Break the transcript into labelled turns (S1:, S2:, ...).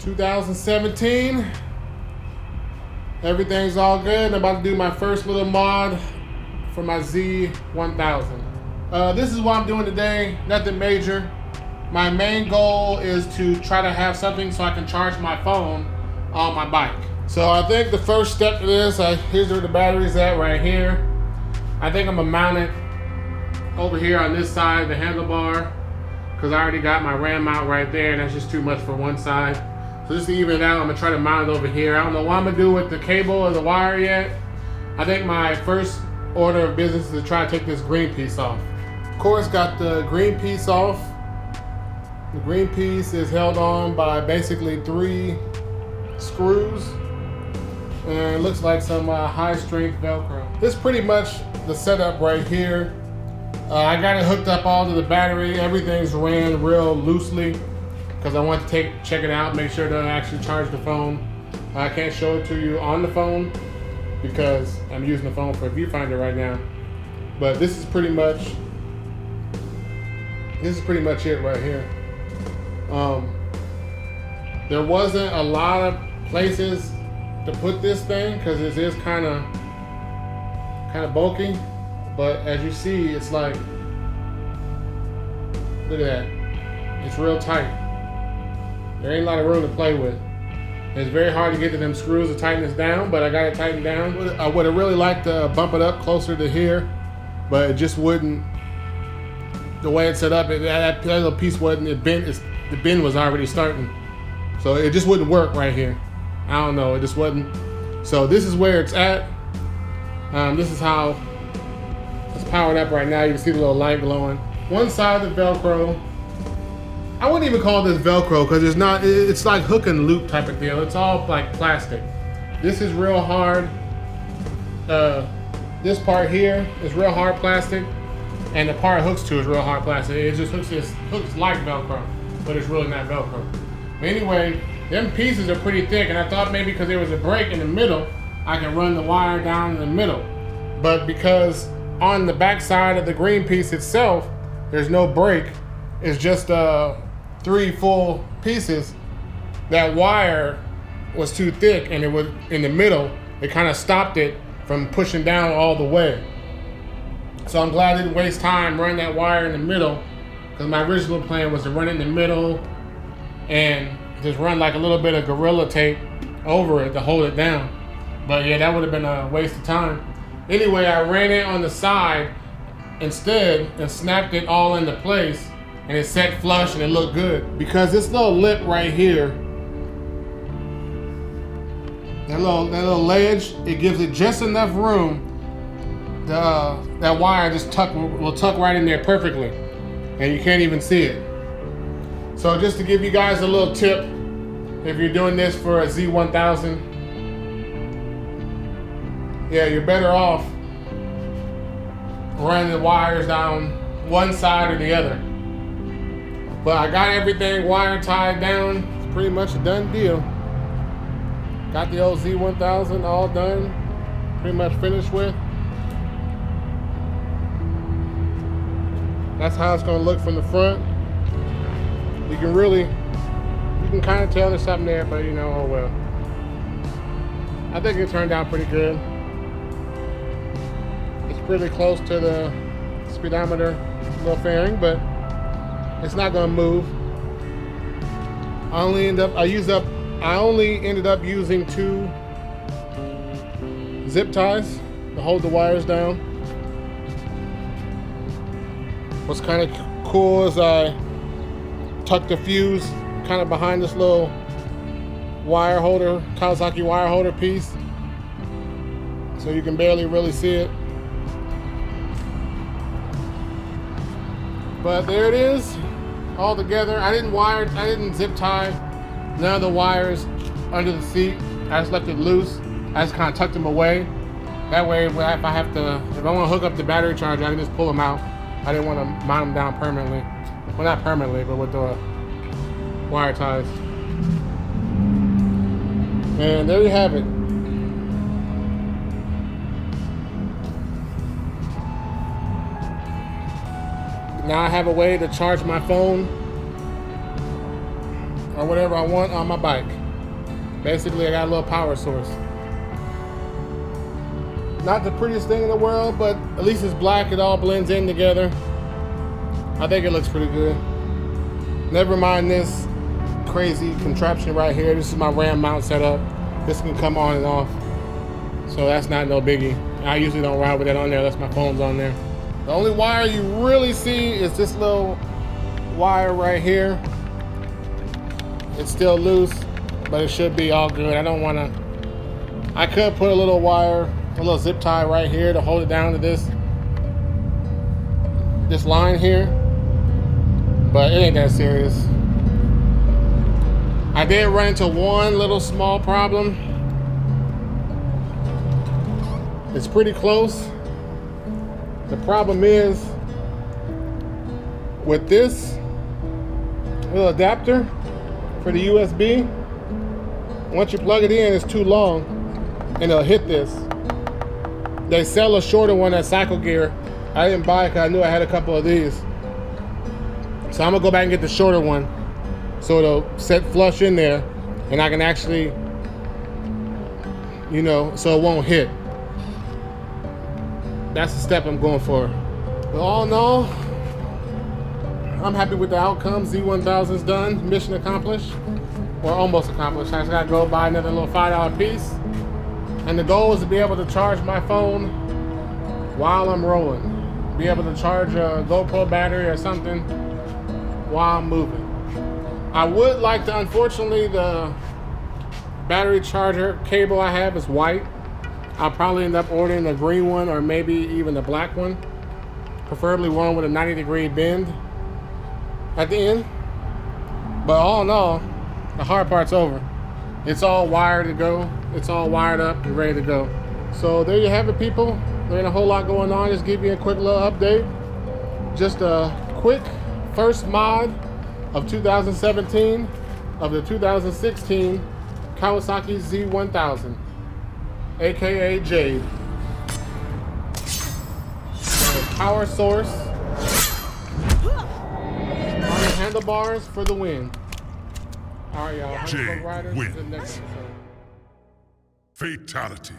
S1: 2017. Everything's all good. I'm about to do my first little mod for my Z1000. This is what I'm doing today, nothing major. My main goal is to try to have something so I can charge my phone on my bike. So I think the first step to this, here's where the battery's at right here. I think I'm gonna mount it over here on this side of the handlebar because I already got my RAM out right there and that's just too much for one side. So just to even it out, I'm gonna try to mount it over here. I don't know what I'm gonna do with the cable or the wire yet. I think my first order of business is to try to take this green piece off. Of course, got the green piece off. The green piece is held on by basically 3 screws. And it looks like some high strength Velcro. This is pretty much the setup right here. I got it hooked up all to the battery. Everything's ran real loosely because I want to check it out, make sure to actually charge the phone. I can't show it to you on the phone because I'm using the phone for a viewfinder right now. But this is pretty much it right here. There wasn't a lot of places to put this thing because it is kind of bulky, but as you see, it's like, look at that, it's real tight. There ain't a lot of room to play with. It's very hard to get to them screws to tighten this down, but I got it tightened down. I would have really liked to bump it up closer to here, but it just wouldn't. The way it's set up, that little piece wasn't, the bend was already starting, so it just wouldn't work right here. I don't know, it just wasn't. So this is where it's at. This is how it's powered up right now. You can see the little light glowing. One side of the Velcro, I wouldn't even call this Velcro because it's not, it's like hook and loop type of deal. It's all like plastic. This is real hard. This part here is real hard plastic, and the part it hooks to is real hard plastic. It just hooks like Velcro, but it's really not Velcro. But anyway, them pieces are pretty thick, and I thought maybe because there was a break in the middle, I could run the wire down in the middle. But because on the back side of the green piece itself, there's no break, it's just 3 full pieces, that wire was too thick, and it was in the middle, it kind of stopped it from pushing down all the way. So I'm glad I didn't waste time running that wire in the middle, because my original plan was to run it in the middle and just run like a little bit of Gorilla Tape over it to hold it down. But yeah, that would have been a waste of time. Anyway, I ran it on the side instead and snapped it all into place, and it set flush and it looked good. Because this little lip right here, that little ledge, it gives it just enough room. That wire just will tuck right in there perfectly, and you can't even see it. So just to give you guys a little tip, if you're doing this for a Z1000, yeah, you're better off running the wires down one side or the other. But I got everything wire tied down. It's pretty much a done deal. Got the old Z1000 all done, pretty much finished with. That's how it's gonna look from the front. You can kind of tell there's something there, but you know, oh well. I think it turned out pretty good. It's pretty close to the speedometer little fairing, but it's not gonna move. I only ended up using 2 zip ties to hold the wires down. What's kind of cool is I tucked the fuse kind of behind this little wire holder, Kawasaki wire holder piece, so you can barely really see it. But there it is, all together. I didn't zip tie none of the wires under the seat. I just left it loose. I just kind of tucked them away. That way, if I want to hook up the battery charger, I can just pull them out. I didn't want to mount them down permanently. Well, not permanently, but with the wire ties. And there you have it. Now I have a way to charge my phone or whatever I want on my bike. Basically, I got a little power source. Not the prettiest thing in the world, but at least it's black. It all blends in together. I think it looks pretty good. Never mind this crazy contraption right here. This is my RAM mount setup. This can come on and off. So that's not no biggie. I usually don't ride with that on there unless my phone's on there. The only wire you really see is this little wire right here. It's still loose, but it should be all good. I could put a little wire, a little zip tie right here to hold it down to this line here, but it ain't that serious. I did run into one little small problem. It's pretty close. The problem is with this little adapter for the USB, once you plug it in, it's too long and it'll hit this. They sell a shorter one at Cycle Gear. I didn't buy it because I knew I had a couple of these. So I'm gonna go back and get the shorter one so it'll set flush in there and I can actually, you know, so it won't hit. That's the step I'm going for. But all in all, I'm happy with the outcome. Z1000's done, mission accomplished, or almost accomplished. I just gotta go buy another little $5 piece. And the goal is to be able to charge my phone while I'm rolling. Be able to charge a GoPro battery or something while I'm moving. I would like to, unfortunately, the battery charger cable I have is white. I'll probably end up ordering a green one or maybe even a black one. Preferably one with a 90-degree bend at the end. But all in all, the hard part's over. It's all wired to go. It's all wired up and ready to go. So there you have it, people. There ain't a whole lot going on. Just give you a quick little update. Just a quick first mod of 2017 of the 2016 Kawasaki Z1000, aka Jade. Power source on the handlebars for the win. All right, y'all.
S2: Jade
S1: Riders,
S2: wins.
S1: to the next episode.
S2: Fatality.